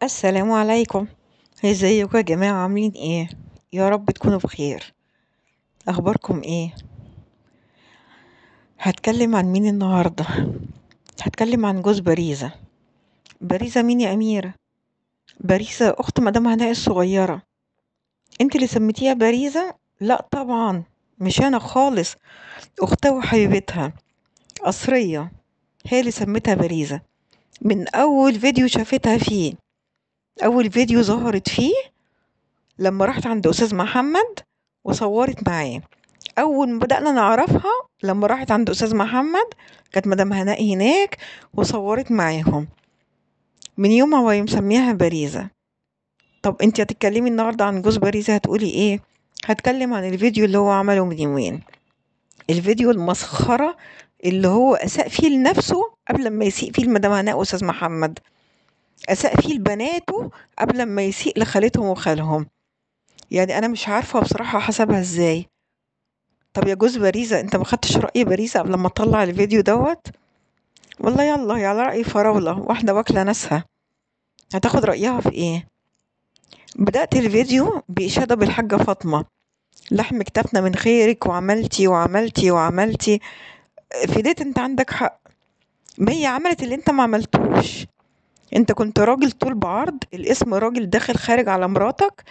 السلام عليكم. ازيكم يا جماعة، عاملين ايه؟ يا رب تكونوا بخير. اخباركم ايه؟ هتكلم عن مين النهاردة؟ هتكلم عن جوز باريزة. باريزة مين يا أميرة؟ باريزة أخت مدام هناء الصغيرة. انت اللي سميتيها باريزة؟ لا طبعا، مش أنا خالص. أختها وحبيبتها أصرية، هي اللي سميتها باريزة. من أول فيديو شافتها فيه، أول فيديو ظهرت فيه لما راحت عند أستاذ محمد وصورت معاه. أول ما بدأنا نعرفها لما راحت عند أستاذ محمد، كانت مدام هناء هناك وصورت معاهم. من يومها وهي مسميها باريزة. طب انتي هتتكلمي النهاردة عن جوز باريزة، هتقولي ايه؟ هتكلم عن الفيديو اللي هو عمله من يومين، الفيديو المسخرة اللي هو أساء فيه لنفسه قبل ما يسيء فيه لمدام هناء وأستاذ محمد، أساء فيه لبناته قبل ما يسيء لخالتهم وخالهم. يعني أنا مش عارفة بصراحة حسبها ازاي. طب يا جوز باريزة، انت ما خدتش رأي باريزة قبل ما تطلع الفيديو دوت؟ والله يلا يا على رأي فراولة واحدة واكلة ناسها، هتاخد رأيها في ايه؟ بدأت الفيديو بإشادة بالحاجة فاطمة: لحم كتافنا من خيرك، وعملتي وعملتي وعملتي. في ديت انت عندك حق، ما هي عملت اللي انت ما عملتوش. انت كنت راجل طول بعرض، الاسم راجل داخل خارج على مراتك،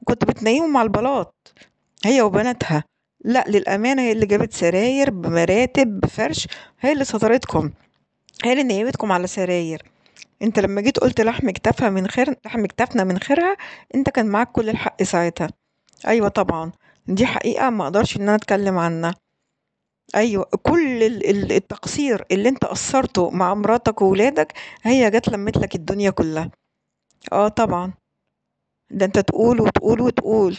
وكنت بتنيمهم على البلاط هي وبناتها. لا للأمانة، هي اللي جابت سراير بمراتب بفرش، هي اللي سترتكم، هي اللي نيمتكم على سراير. انت لما جيت قلت لحم كتافنا من خيرها، انت كان معاك كل الحق ساعتها. ايوه طبعا، دي حقيقة ما اقدرش ان انا اتكلم عنها. ايوه، كل التقصير اللي انت قصرته مع مراتك وولادك، هي جت لمت لك الدنيا كلها. اه طبعا، ده انت تقول وتقول وتقول.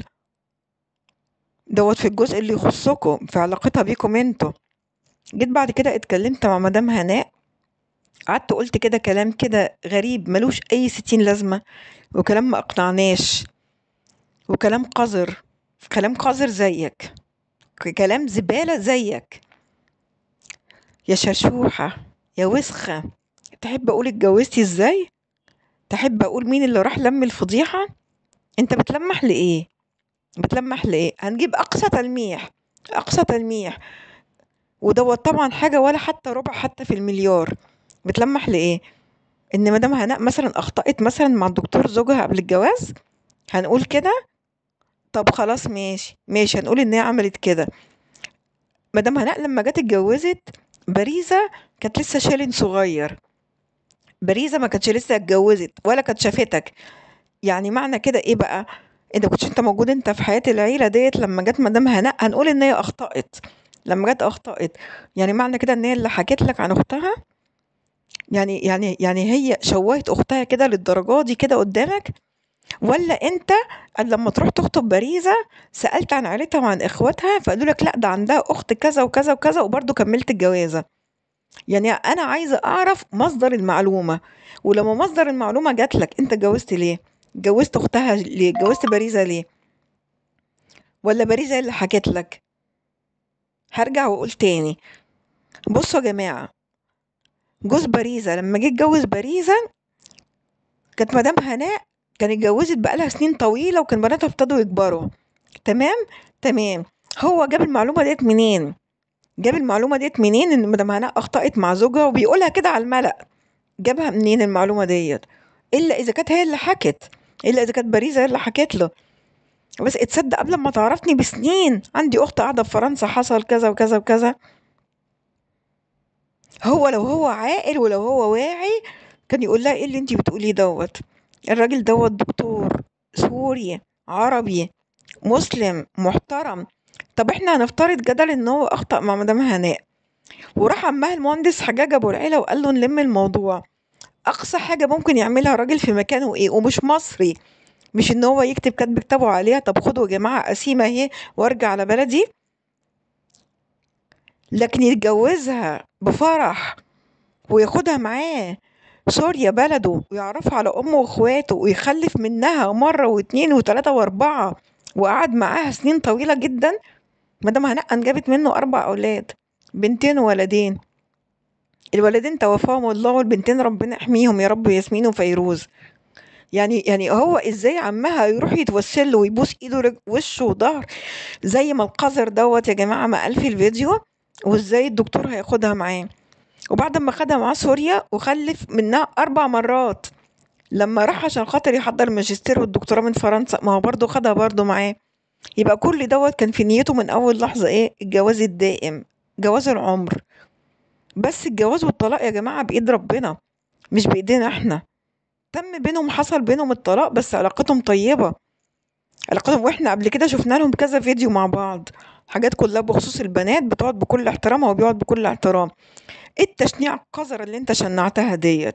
دوت في الجزء اللي يخصكم في علاقتها بيكم انتوا. جيت بعد كده اتكلمت مع مدام هناء، قعدت قلت كده كلام كده غريب ملوش اي ستين لازمة، وكلام ما اقنعناش، وكلام قذر، كلام قذر زيك، كلام زبالة زيك. يا شرشوحة، يا وسخة. تحب أقول اتجوزتي ازاي؟ تحب أقول مين اللي راح لم الفضيحة؟ انت بتلمح لإيه؟ بتلمح لإيه؟ هنجيب أقصى تلميح، أقصى تلميح، ودوت طبعا حاجة ولا حتى ربع حتى في المليار. بتلمح لإيه؟ إن مدام هناء مثلا أخطأت مثلا مع الدكتور زوجها قبل الجواز، هنقول كده؟ طب خلاص ماشي ماشي، هنقول إن هي عملت كده. مدام هناء لما جت اتجوزت باريزة كانت لسه شالن صغير، باريزة ما كانتش لسه اتجوزت ولا كانت شافتك. يعني معنى كده ايه بقى؟ انت كنتش انت موجود انت في حياة العيلة ديت لما جت مدام هناء، هنقول ان هي اخطأت لما جت اخطأت. يعني معنى كده ان هي اللي حكت لك عن اختها؟ يعني هي شوهت اختها كده للدرجة دي كده قدامك؟ ولا انت لما تروح تخطب باريزة سألت عن عيلتها وعن اخواتها فقالوا لك لا ده عندها اخت كذا وكذا وكذا وبرضه كملت الجوازة؟ يعني انا عايزة اعرف مصدر المعلومة. ولما مصدر المعلومة جات لك، انت اتجوزت ليه؟ اتجوزت اختها ليه؟ اتجوزت باريزة ليه؟ ولا باريزة اللي حكت لك؟ هرجع واقول تاني، بصوا يا جماعة، جوز باريزة لما جه اتجوز باريزة كانت مدام هناء كانت اتجوزت بقالها سنين طويلة وكان بناتها ابتدوا يكبروا. تمام، تمام. هو جاب المعلومة ديت منين؟ جاب المعلومة ديت منين ان مدام هناء اخطأت مع زوجها وبيقولها كده على الملأ؟ جابها منين المعلومة ديت؟ الا اذا كانت هي اللي حكت، الا اذا كانت باريزة هي اللي حكت له. بس اتصدق قبل ما تعرفني بسنين عندي اخت قاعدة في فرنسا حصل كذا وكذا وكذا. هو لو هو عاقل ولو هو واعي كان يقول لها ايه اللي انتي بتقوليه دوت؟ الراجل دوت دكتور سوري عربي مسلم محترم. طب احنا هنفترض جدل ان هو اخطأ مع مدام هناء، وراح عمها المهندس حجاج ابو العيلة وقال له نلم الموضوع. اقصى حاجة ممكن يعملها راجل في مكانه ايه ومش مصري؟ مش ان هو يكتب كاتب كتابه عليها طب خدوا يا جماعة قسيمة اهي وارجع على بلدي؟ لكن يتجوزها بفرح وياخدها معاه سوريا بلده ويعرفها على أمه وإخواته ويخلف منها مرة واتنين وتلاتة وأربعة، وقعد معاها سنين طويلة جدا. مدام هناء أنجبت منه 4 أولاد، بنتين وولدين. الولدين توفاهم الله، والبنتين ربنا يحميهم يا رب، ياسمين وفيروز. يعني هو ازاي عمها يروح يتوسل له ويبوس ايده وشه وظهر زي ما القذر دوت يا جماعة ما قال في الفيديو، وازاي الدكتور هياخدها معاه؟ وبعد ما خدها معاه سوريا وخلف منها 4 مرات، لما راح عشان خاطر يحضر الماجستير والدكتوراه من فرنسا، ما هو برضه خدها برضه معاه. يبقى كل دوت كان في نيته من أول لحظة إيه؟ الجواز الدائم، جواز العمر. بس الجواز والطلاق يا جماعة بإيد ربنا، مش بإيدينا إحنا. تم بينهم، حصل بينهم الطلاق، بس علاقتهم طيبة، علاقتهم، وإحنا قبل كده شفنا لهم كذا فيديو مع بعض، حاجات كلها بخصوص البنات بتقعد بكل احترام وهو بيقعد بكل احترام. ايه التشنيع القذرة اللي انت شنعتها ديت؟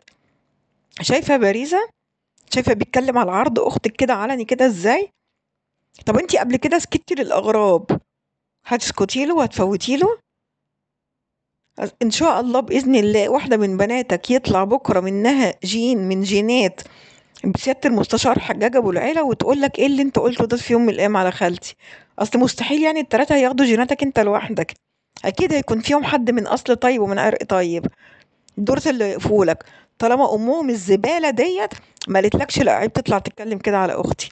شايفة باريزة؟ شايفة بيتكلم على عرض اختك كده علني كده ازاي؟ طب انتي قبل كده سكتي للاغراب، هتسكتي له وهتفوتي له؟ ان شاء الله باذن الله واحده من بناتك يطلع بكره منها جين من جينات بسياده المستشار حجاج ابو العيله، وتقول لك ايه اللي انت قلته ده في يوم من الايام على خالتي. اصل مستحيل يعني التلاته هياخدوا جيناتك انت لوحدك، اكيد هيكون فيهم حد من اصل طيب ومن عرق طيب، دورة اللي يقفولك. طالما امهم الزباله ديت ما قالتلكش لا عيب تطلع تتكلم كده على اختي.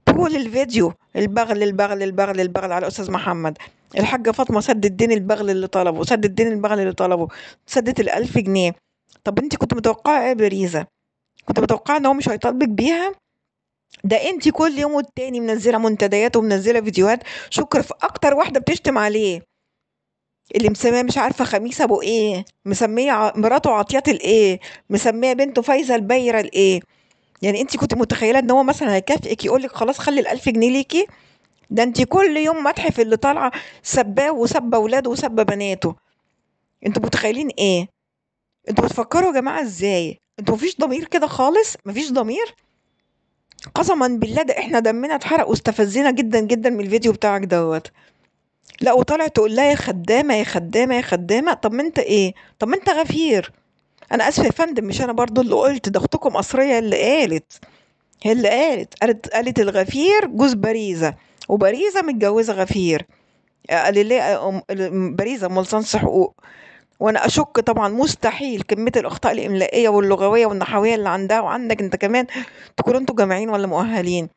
طول الفيديو البغل البغل البغل البغل على أستاذ محمد. الحاجة فاطمة سدت دين البغل اللي طلبه، سدت دين البغل اللي طلبه، سدت ال1000 جنيه. طب انت كنت متوقعة ايه يا باريزة؟ كنت متوقعة ان هو مش هيطالبك بيها؟ ده انت كل يوم والتاني منزلة منتديات ومنزلة فيديوهات شكر في اكتر واحدة بتشتم عليه، اللي مسميه مش عارفة خميس ابو ايه، مسميه مراته عطيات الايه، مسميه بنته فايزة البايرة الايه. يعني انت كنت متخيلة ان هو مثلا هيكافئك يقولك خلاص خلي ال1000 جنيه ليكي؟ ده انت كل يوم مدح في اللي طالعه سباه وسب اولاده وسب بناته. انتوا متخيلين ايه؟ انتوا بتفكروا يا جماعه ازاي؟ انتوا مفيش ضمير كده خالص؟ مفيش ضمير؟ قسما بالله ده احنا دمنا اتحرق واستفزينا جدا جدا من الفيديو بتاعك دوت. لا وطالع تقول لها يا خدامه يا خدامه يا خدامه، طب ما انت ايه؟ طب ما انت غفير. انا اسفه يا فندم، مش انا برضو اللي قلت، ده اختكم قصريه اللي قالت، هي اللي قالت الغفير جوز باريزه، وباريزه متجوزه غفير. قال لي باريزة أم لصنص حقوق. وانا اشك طبعا مستحيل كميه الاخطاء الاملائيه واللغويه والنحويه اللي عندها وعندك انت كمان تكونوا انتوا جامعين ولا مؤهلين.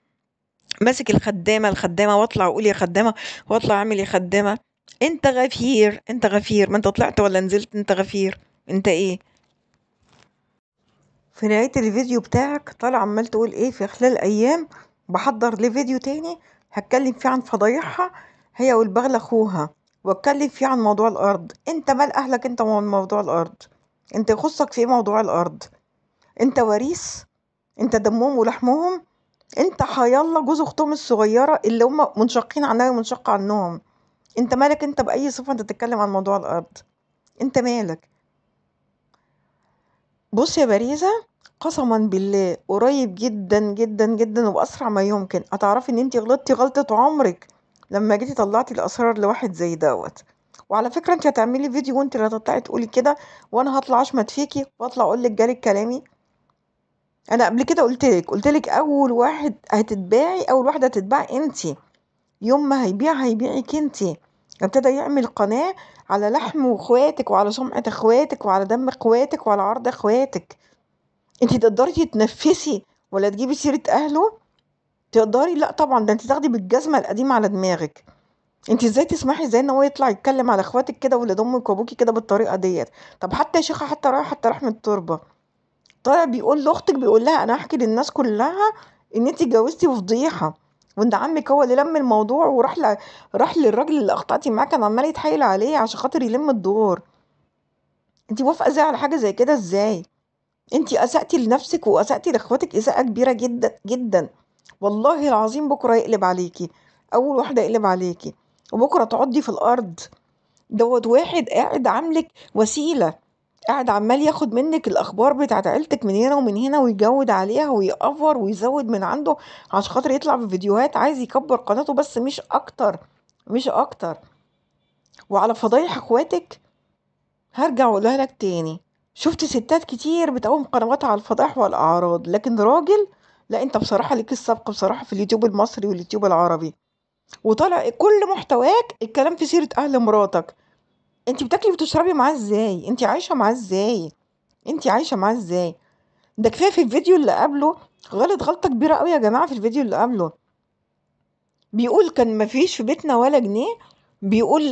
ماسك الخدامه الخدامه، واطلع اقول يا خدامه، واطلع اعمل يا خدامه. انت غفير، انت غفير، ما انت طلعت ولا نزلت انت غفير. انت ايه؟ في نهايه الفيديو بتاعك طالع عمال تقول ايه؟ في خلال ايام بحضر لفيديو تاني هتكلم فيه عن فضايحها هي والبغل اخوها، واتكلم فيه عن موضوع الارض. انت مال اهلك انت ومن موضوع الارض؟ انت يخصك في ايه موضوع الارض؟ انت وريث؟ انت دمهم ولحمهم؟ انت حيالله جوز اختهم الصغيره اللي هم منشقين عنها ومنشق عنهم. انت مالك انت باي صفه انت تتكلم عن موضوع الارض؟ انت مالك؟ بص يا باريزة، قسما بالله قريب جدا جدا جدا وبأسرع ما يمكن هتعرفي ان انتي غلطتي غلطة عمرك لما جيتي طلعتي الأسرار لواحد زي دوت. وعلى فكرة انتي هتعملي فيديو وانتي اللي هتطلعي تقولي كده، وانا هطلع اشمت فيكي واطلع اقولك جالك كلامي. انا قبل كده قلتلك اول واحد هتتباعي، اول واحدة هتتباع انتي. يوم ما هيبيعك انتي. ابتدى يعمل قناة على لحم اخواتك وعلى سمعة اخواتك وعلى دم اخواتك وعلى عرض اخواتك. انتي تقدري تتنفسي ولا تجيبي سيرة اهله؟ تقدري؟ لا طبعا، ده انتي تاخدي بالجزمة القديمة على دماغك. انتي ازاي تسمحي ازاي ان هو يطلع يتكلم على اخواتك كده ولاد امك وابوكي كده بالطريقة ديت؟ طب حتى يا شيخة، حتى رايح حتى رحم التربة، طالع بيقول لاختك، بيقول لها انا هحكي للناس كلها ان انتي اتجوزتي وفضيحة، وان عمك هو اللي لم الموضوع وراح راح للراجل اللي اخطأتي معاه كان عمال يتحايل عليه عشان خاطر يلم الدور. انتي موافقة ازاي على حاجة زي كده؟ ازاي؟ انتي اسأتي لنفسك واسأتي لاخواتك اساءة كبيرة جدا جدا. والله العظيم بكرة يقلب عليكي، اول واحدة يقلب عليكي، وبكرة تقعدي في الارض. دوت واحد قاعد عاملك وسيلة، قاعد عمال ياخد منك الاخبار بتاعت عيلتك من هنا ومن هنا ويجود عليها ويأفور ويزود من عنده عشان خاطر يطلع في فيديوهات، عايز يكبر قناته بس مش اكتر، مش اكتر. وعلى فضايح اخواتك هرجع واقولها لك تاني، شفت ستات كتير بتقوم قنواتها على الفضائح والاعراض، لكن راجل لا، انت بصراحة ليك السبق بصراحة في اليوتيوب المصري واليوتيوب العربي، وطالع كل محتواك الكلام في سيرة اهل مراتك. انت بتاكلي وتشربي معاه ازاي؟ انت عايشة معاه ازاي؟ انت عايشة معاه ازاي؟ ده كفاية في الفيديو اللي قبله غلط غلطة كبيرة قوي يا جماعة في الفيديو اللي قبله. بيقول كان مفيش في بيتنا ولا جنيه. بيقول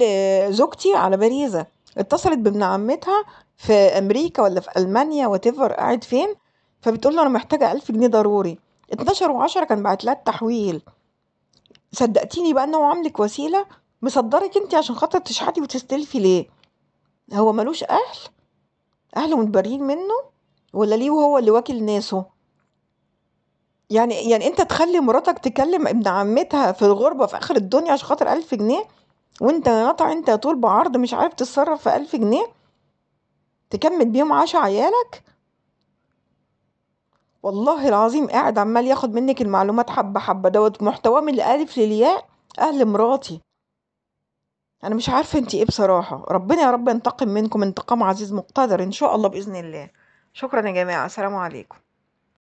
زوجتي على باريزة اتصلت بابن عمتها في أمريكا ولا في ألمانيا واتيفر قاعد فين، فبتقول له أنا محتاجة 1000 جنيه ضروري. 12 و10 كان بعت لها التحويل. صدقتيني بقى إن هو عاملك وسيلة، مصدرك انت عشان خاطر تشحتي وتستلفي ليه؟ هو ملوش أهله متبرين منه ولا ليه وهو اللي واكل ناسه؟ يعني انت تخلي مراتك تكلم ابن عمتها في الغربة في آخر الدنيا عشان خاطر 1000 جنيه، وانت ناطع انت طول بعرض مش عارف تتصرف في 1000 جنيه تكمل بيهم 10 عيالك؟ والله العظيم قاعد عمال ياخد منك المعلومات حبة حبة، دوت محتواه من الألف للياء. أهل مراتي. أنا مش عارفة انتي ايه بصراحة. ربنا يا رب ينتقم منكم انتقام عزيز مقتدر إن شاء الله بإذن الله. شكرا يا جماعة، السلام عليكم.